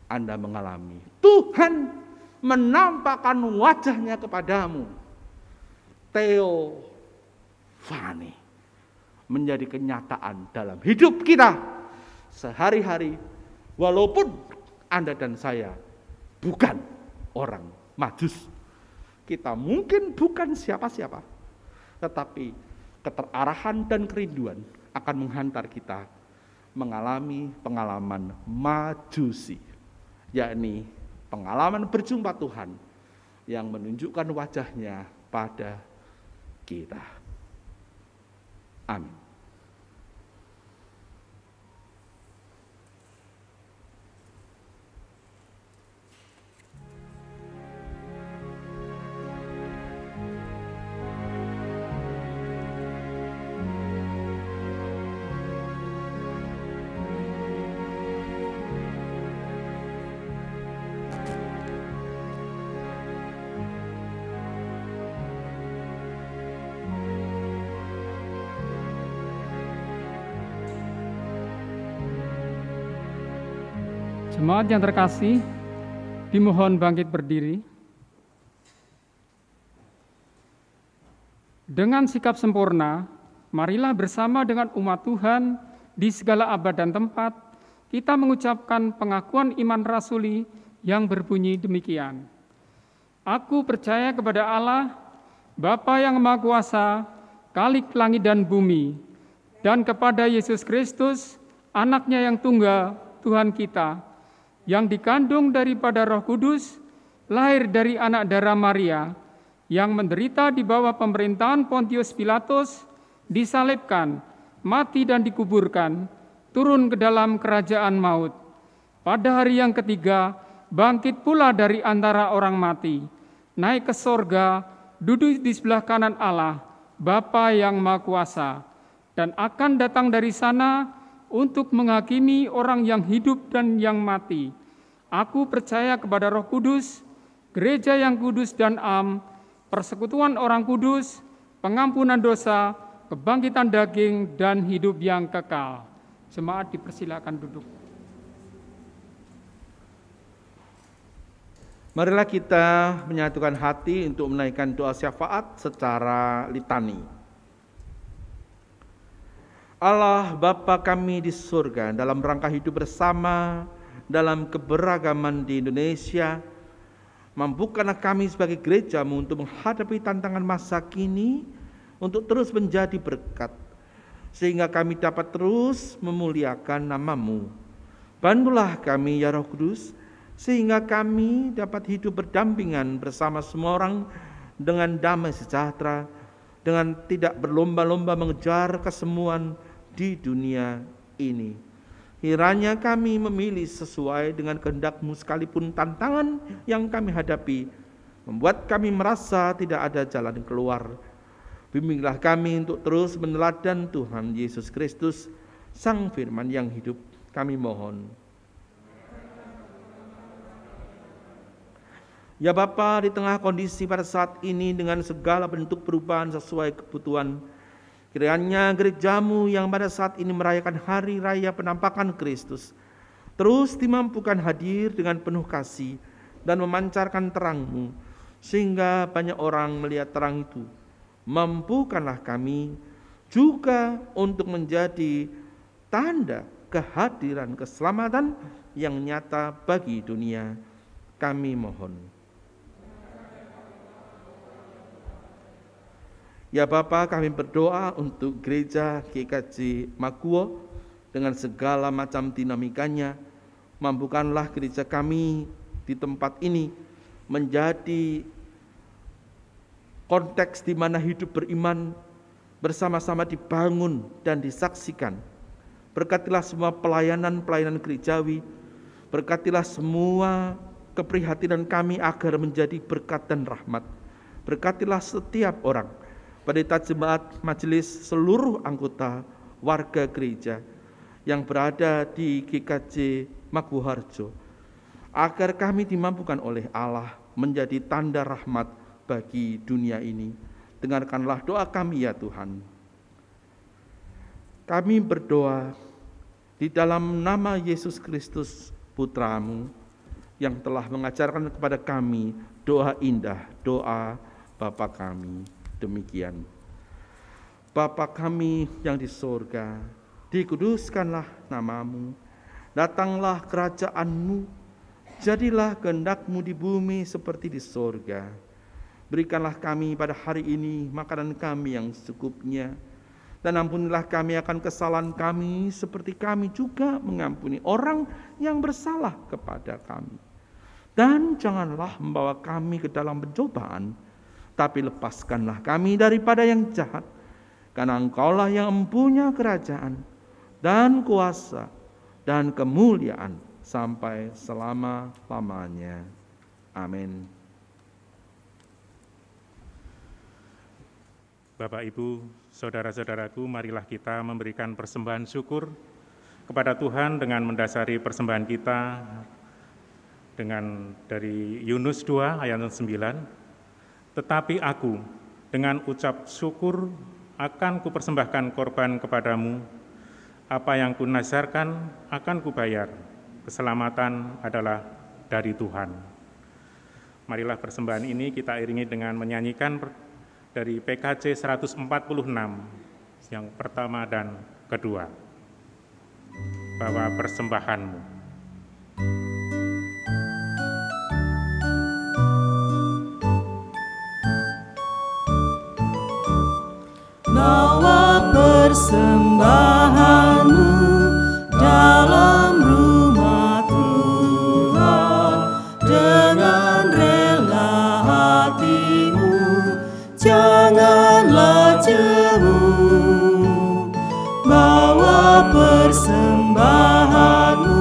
Anda mengalami Tuhan menampakkan wajahnya kepadamu. Teofani menjadi kenyataan dalam hidup kita sehari-hari, walaupun Anda dan saya bukan orang Majus. Kita mungkin bukan siapa-siapa, tetapi keterarahan dan kerinduan akan menghantar kita mengalami pengalaman Majusi, yakni pengalaman berjumpa Tuhan yang menunjukkan wajahnya pada kita. Amin.
Jemaat yang terkasih, dimohon bangkit berdiri. Dengan sikap sempurna, marilah bersama dengan umat Tuhan di segala abad dan tempat, kita mengucapkan pengakuan iman rasuli yang berbunyi demikian. Aku percaya kepada Allah, Bapa yang Maha Kuasa, Khalik langit dan bumi, dan kepada Yesus Kristus, Anaknya yang tunggal, Tuhan kita, yang dikandung daripada Roh Kudus, lahir dari anak darah Maria, yang menderita di bawah pemerintahan Pontius Pilatus, disalibkan, mati dan dikuburkan, turun ke dalam kerajaan maut. Pada hari yang ketiga, bangkit pula dari antara orang mati, naik ke sorga, duduk di sebelah kanan Allah, Bapa yang Maha Kuasa, dan akan datang dari sana untuk menghakimi orang yang hidup dan yang mati. Aku percaya kepada Roh Kudus, gereja yang kudus dan am, persekutuan orang kudus, pengampunan dosa, kebangkitan daging, dan hidup yang kekal. Jemaat dipersilakan duduk.
Marilah kita menyatukan hati untuk menaikkan doa syafaat secara litani. Allah Bapa kami di surga, dalam rangka hidup bersama dalam keberagaman di Indonesia, mampukanlah kami sebagai gereja-Mu untuk menghadapi tantangan masa kini, untuk terus menjadi berkat, sehingga kami dapat terus memuliakan nama-Mu. Bantulah kami ya Roh Kudus, sehingga kami dapat hidup berdampingan bersama semua orang dengan damai sejahtera, dengan tidak berlomba-lomba mengejar kesemuan di dunia ini. Kiranya kami memilih sesuai dengan kehendak-Mu sekalipun tantangan yang kami hadapi membuat kami merasa tidak ada jalan keluar. Bimbinglah kami untuk terus meneladan Tuhan Yesus Kristus, Sang Firman yang hidup. Kami mohon. Ya Bapa, di tengah kondisi pada saat ini dengan segala bentuk perubahan sesuai kebutuhan, kiranya gereja-Mu yang pada saat ini merayakan hari raya penampakan Kristus terus dimampukan hadir dengan penuh kasih dan memancarkan terang-Mu, sehingga banyak orang melihat terang itu. Mampukanlah kami juga untuk menjadi tanda kehadiran keselamatan yang nyata bagi dunia. Kami mohon. Ya Bapa, kami berdoa untuk gereja GKJ Maguwo dengan segala macam dinamikanya. Mampukanlah gereja kami di tempat ini menjadi konteks di mana hidup beriman bersama-sama dibangun dan disaksikan. Berkatilah semua pelayanan-pelayanan gerejawi, berkatilah semua keprihatinan kami agar menjadi berkat dan rahmat. Berkatilah setiap orang, pendeta jemaat, majelis, seluruh anggota warga gereja yang berada di GKJ Maguwo Harjo, agar kami dimampukan oleh Allah menjadi tanda rahmat bagi dunia ini. Dengarkanlah doa kami ya Tuhan. Kami berdoa di dalam nama Yesus Kristus Putra-Mu yang telah mengajarkan kepada kami doa indah, doa Bapa kami. Demikian. Bapa kami yang di sorga, dikuduskanlah nama-Mu, datanglah kerajaan-Mu, jadilah kehendak-Mu di bumi seperti di sorga. Berikanlah kami pada hari ini makanan kami yang secukupnya, dan ampunilah kami akan kesalahan kami seperti kami juga mengampuni orang yang bersalah kepada kami. Dan janganlah membawa kami ke dalam pencobaan, tapi lepaskanlah kami daripada yang jahat, karena Engkaulah yang mempunyai kerajaan dan kuasa dan kemuliaan sampai selama-lamanya. Amin.
Bapak, Ibu, saudara-saudaraku, marilah kita memberikan persembahan syukur kepada Tuhan dengan mendasari persembahan kita dengan dari Yunus 2 ayat 9. Tetapi aku dengan ucap syukur akan kupersembahkan korban kepadamu, apa yang kunazarkan akan kubayar, keselamatan adalah dari Tuhan. Marilah persembahan ini kita iringi dengan menyanyikan dari PKJ 146 yang pertama dan kedua. Bawa persembahanmu.
Bawa persembahanmu dalam rumah Tuhan dengan rela hatimu. Janganlah jemu, bawa persembahanmu,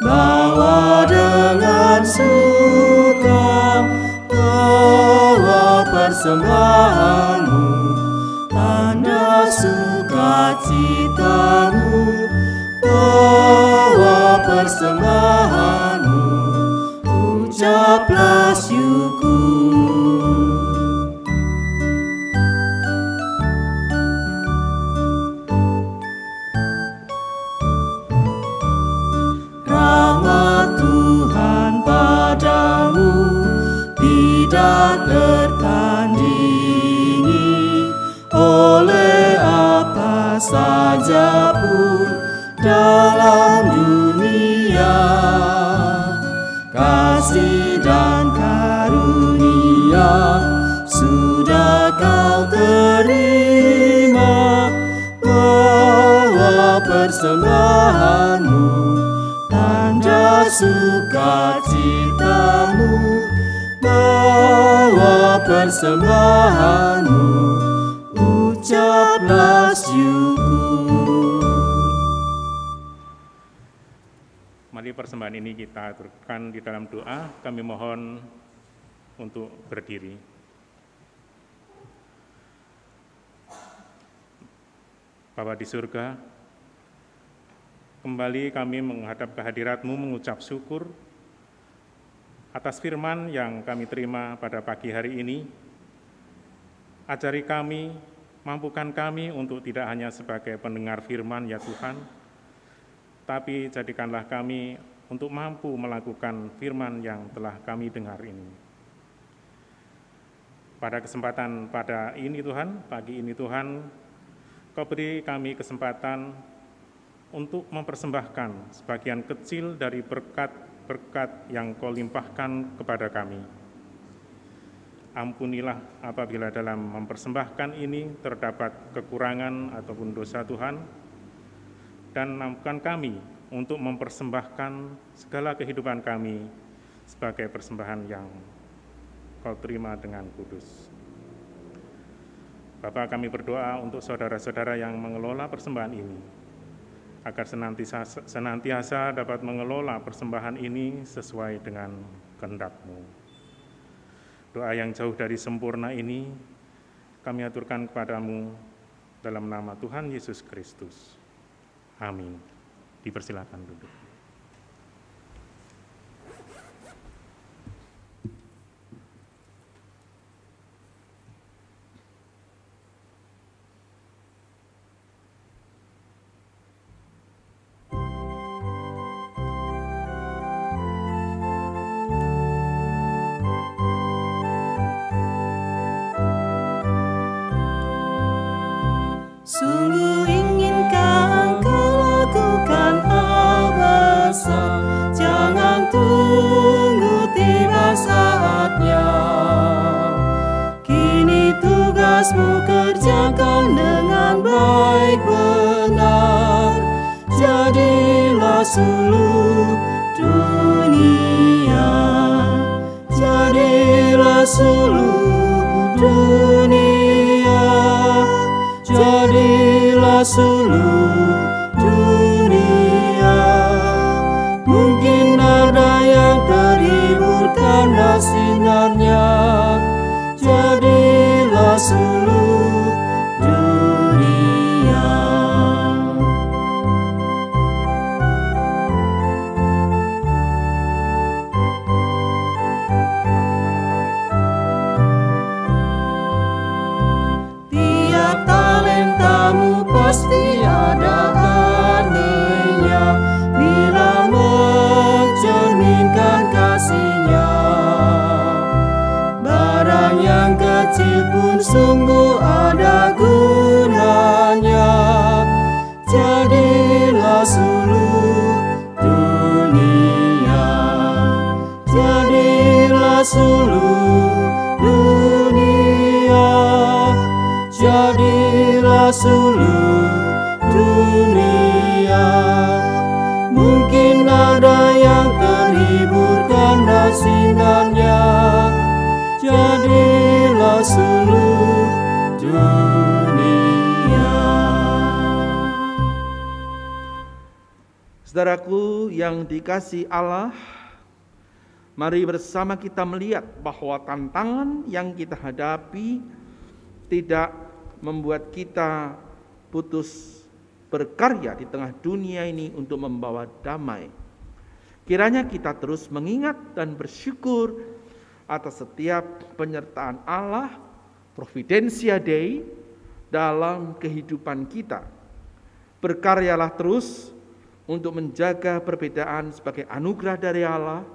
bawa dengan suka, bawa persembahanmu, tanda sukacitamu, bawa persembahanmu, ucaplah syukur. Tidak tertandingi oleh apa saja pun dalam dunia. Kasih dan karunia sudah kau terima. Bawa persembahanmu, tanda sukacitamu, bawa persembahanmu, ucaplah syukur.
Mari persembahan ini kita aturkan di dalam doa. Kami mohon untuk berdiri. Bapa di surga, kembali kami menghadap kehadirat-Mu mengucap syukur atas firman yang kami terima pada pagi hari ini. Ajari kami, mampukan kami untuk tidak hanya sebagai pendengar firman ya Tuhan, tapi jadikanlah kami untuk mampu melakukan firman yang telah kami dengar ini. Pada kesempatan pada ini Tuhan, pagi ini Tuhan, Kau beri kami kesempatan untuk mempersembahkan sebagian kecil dari berkat-berkat yang Kau limpahkan kepada kami. Ampunilah apabila dalam mempersembahkan ini terdapat kekurangan ataupun dosa Tuhan, dan mampukan kami untuk mempersembahkan segala kehidupan kami sebagai persembahan yang Kau terima dengan kudus. Bapa, kami berdoa untuk saudara-saudara yang mengelola persembahan ini, agar senantiasa dapat mengelola persembahan ini sesuai dengan kehendak-Mu. Doa yang jauh dari sempurna ini kami aturkan kepadamu dalam nama Tuhan Yesus Kristus. Amin. Dipersilakan duduk.
Sungguh inginkan kau lakukan hal besar, jangan tunggu tiba saatnya. Kini tugasmu kerjakan dengan baik benar, jadilah seluruh dunia, jadilah seluruh dunia, jadilah seluruh dunia. Mungkin ada yang terhibur karena sinarnya, jadilah seluruh dunia. Tiap talentamu pasti ada artinya bila mencerminkan kasih-Nya. Barang yang kecil pun sungguh ada gunanya, jadilah seluruh dunia, jadilah seluruh dunia, jadilah seluruh dunia. Mungkin ada yang terhibur karena sinarnya, jadilah seluruh dunia.
Saudaraku yang dikasihi Allah, mari bersama kita melihat bahwa tantangan yang kita hadapi tidak membuat kita putus berkarya di tengah dunia ini untuk membawa damai. Kiranya kita terus mengingat dan bersyukur atas setiap penyertaan Allah, Providentia Dei, dalam kehidupan kita. Berkaryalah terus untuk menjaga perbedaan sebagai anugerah dari Allah,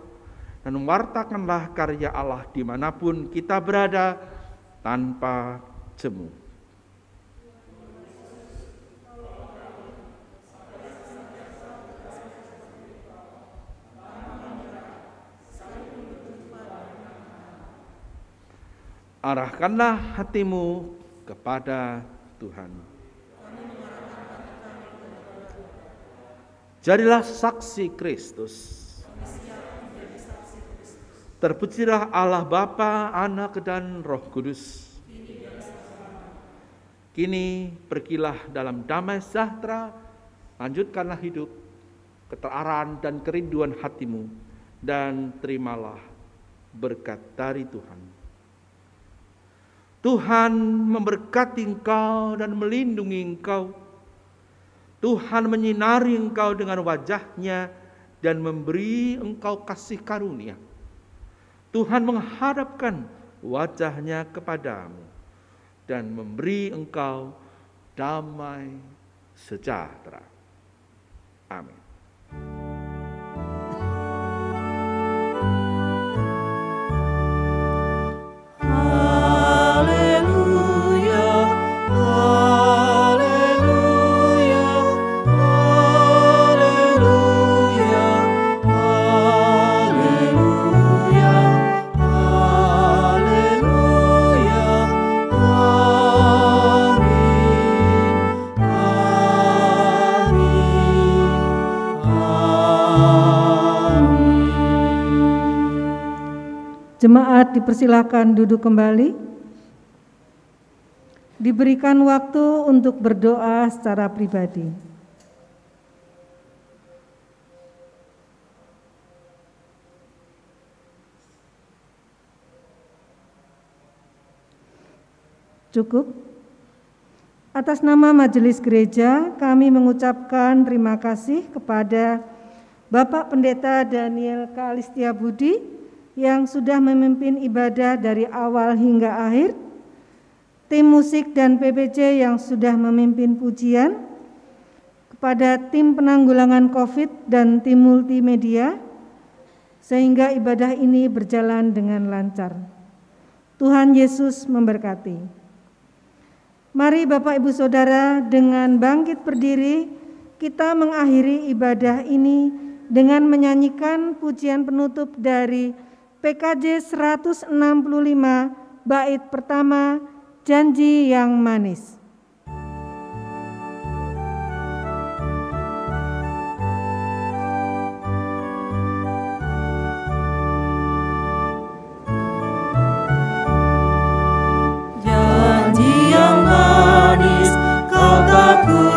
dan mewartakanlah karya Allah dimanapun kita berada tanpa jemu. Arahkanlah hatimu kepada Tuhan. Jadilah saksi Kristus. Terpujilah Allah Bapa, Anak, dan Roh Kudus. Kini pergilah dalam damai sejahtera, lanjutkanlah hidup, keteraraan dan kerinduan hatimu, dan terimalah berkat dari Tuhan. Tuhan memberkati engkau dan melindungi engkau. Tuhan menyinari engkau dengan wajah-Nya dan memberi engkau kasih karunia. Tuhan menghadapkan wajah-Nya kepadamu dan memberi engkau damai sejahtera. Amin.
Jemaat dipersilakan duduk kembali. Diberikan waktu untuk berdoa secara pribadi. Cukup. Atas nama Majelis Gereja, kami mengucapkan terima kasih kepada Bapak Pendeta Daniel Kalistia Budi yang sudah memimpin ibadah dari awal hingga akhir, tim musik dan PPJ yang sudah memimpin pujian, kepada tim penanggulangan COVID dan tim multimedia, sehingga ibadah ini berjalan dengan lancar. Tuhan Yesus memberkati. Mari Bapak Ibu Saudara, dengan bangkit berdiri, kita mengakhiri ibadah ini dengan menyanyikan pujian penutup dari PKJ 165 bait pertama, Janji yang Manis.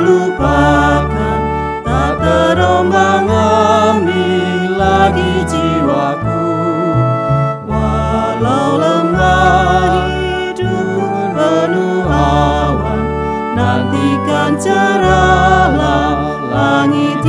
Lupakan, tak terombang-ambing lagi jiwaku. Walau lemah hidupku penuh awan, nantikan cerahlah langit